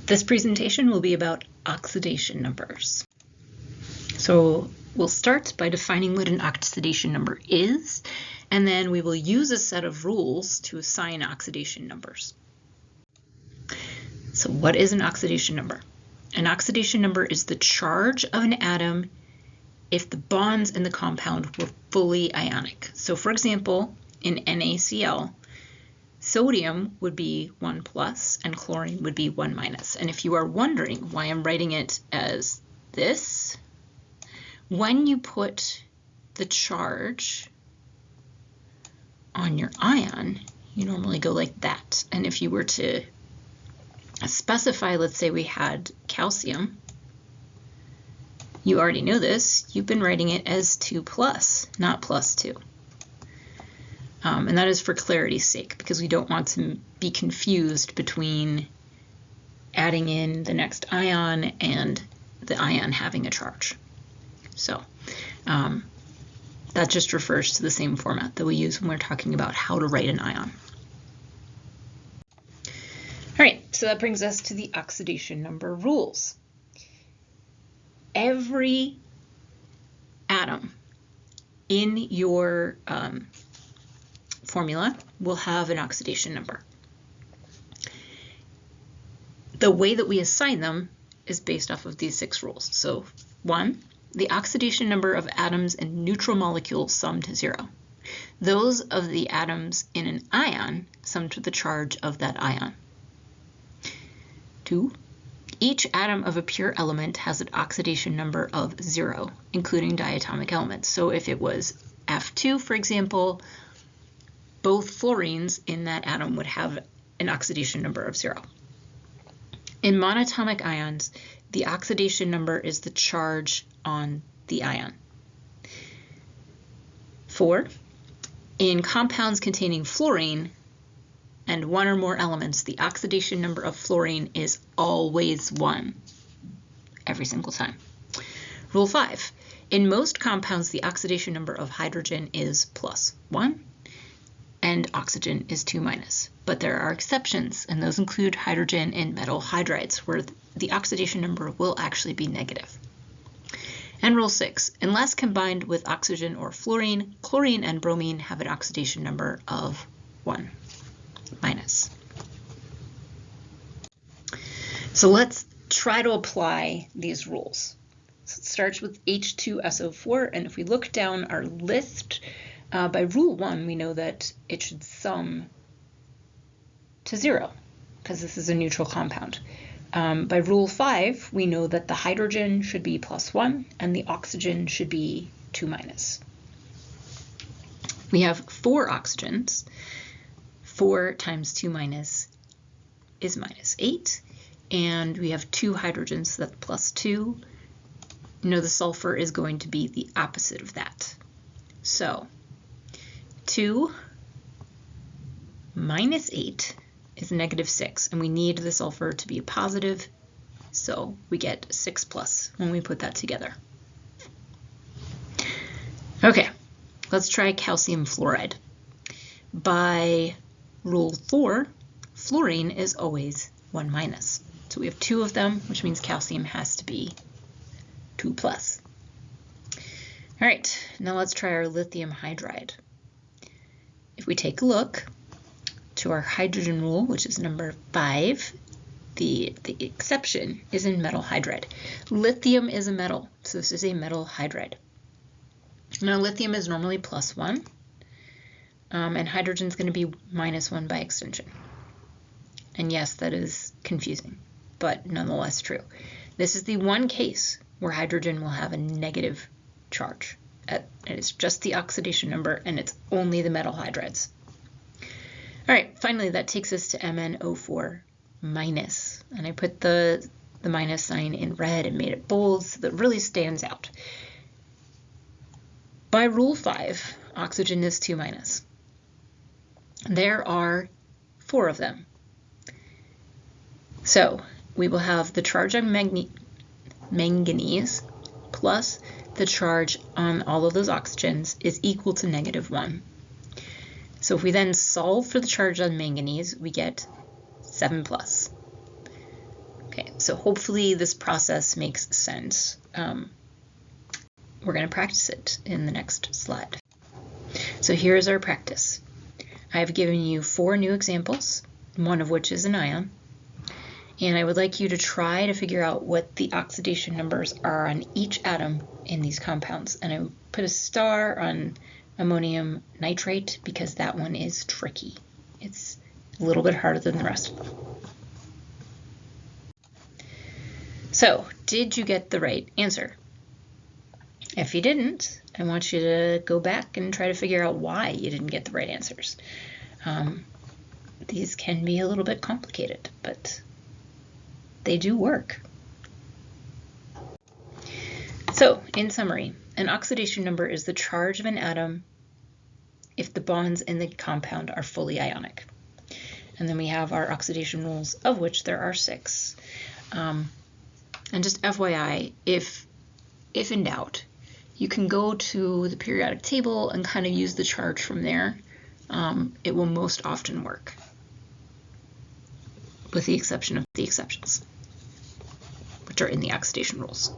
This presentation will be about oxidation numbers. So we'll start by defining what an oxidation number is, and then we will use a set of rules to assign oxidation numbers. So what is an oxidation number? An oxidation number is the charge of an atom if the bonds in the compound were fully ionic. So for example, in NaCl, sodium would be 1 plus and chlorine would be 1 minus. And if you are wondering why I'm writing it as this, when you put the charge on your ion, you normally go like that. And if you were to specify, let's say we had calcium, you already know this, you've been writing it as 2 plus, not plus 2. And that is for clarity's sake, because we don't want to be confused between adding in the next ion and the ion having a charge. So that just refers to the same format that we use when we're talking about how to write an ion. All right, so that brings us to the oxidation number rules. Every atom in your formula will have an oxidation number. The way that we assign them is based off of these 6 rules. So 1, the oxidation number of atoms in neutral molecules sum to 0. Those of the atoms in an ion sum to the charge of that ion. 2, each atom of a pure element has an oxidation number of 0, including diatomic elements. So if it was F2, for example, both fluorines in that atom would have an oxidation number of 0. In monatomic ions, the oxidation number is the charge on the ion. 4, in compounds containing fluorine and 1 or more elements, the oxidation number of fluorine is always 1, every single time. Rule 5, in most compounds, the oxidation number of hydrogen is plus 1, and oxygen is 2 minus. But there are exceptions, and those include hydrogen and metal hydrides, where the oxidation number will actually be negative. And rule 6, unless combined with oxygen or fluorine, chlorine and bromine have an oxidation number of 1 minus. So let's try to apply these rules. So it starts with H2SO4, and if we look down our list, by rule 1, we know that it should sum to 0, because this is a neutral compound. By rule 5, we know that the hydrogen should be plus 1, and the oxygen should be 2 minus. We have 4 oxygens. 4 times 2 minus is minus 8, and we have 2 hydrogens, so that's plus 2. You know the sulfur is going to be the opposite of that. So 2 minus 8 is negative 6, and we need the sulfur to be a positive, so we get 6 plus when we put that together. Okay, let's try calcium fluoride. By rule 4, fluorine is always 1 minus. So we have 2 of them, which means calcium has to be 2 plus. All right, now let's try our lithium hydride. If we take a look to our hydrogen rule, which is number 5, the exception is in metal hydride. Lithium is a metal, so this is a metal hydride. Now lithium is normally plus 1, and hydrogen is going to be minus 1 by extension. And yes, that is confusing, but nonetheless true. This is the one case where hydrogen will have a negative charge. It's just the oxidation number, and it's only the metal hydrides. All right, finally, that takes us to MnO4 minus. And I put the minus sign in red and made it bold so that it really stands out. By rule 5, oxygen is 2 minus. There are 4 of them. So we will have the charge on manganese plus the charge on all of those oxygens is equal to negative 1. So if we then solve for the charge on manganese, we get 7 plus. Okay, So hopefully this process makes sense. We're going to practice it in the next slide. So here's our practice. I've given you 4 new examples, one of which is an ion. And I would like you to try to figure out what the oxidation numbers are on each atom in these compounds. And I put a star on ammonium nitrate because that one is tricky. It's a little bit harder than the rest of them. So, did you get the right answer? If you didn't, I want you to go back and try to figure out why you didn't get the right answers. These can be a little bit complicated, but they do work. So, in summary, an oxidation number is the charge of an atom if the bonds in the compound are fully ionic. And then we have our oxidation rules, of which there are 6. And just FYI, if in doubt, you can go to the periodic table and kind of use the charge from there. It will most often work, with the exception of the exceptions, which are in the oxidation rules.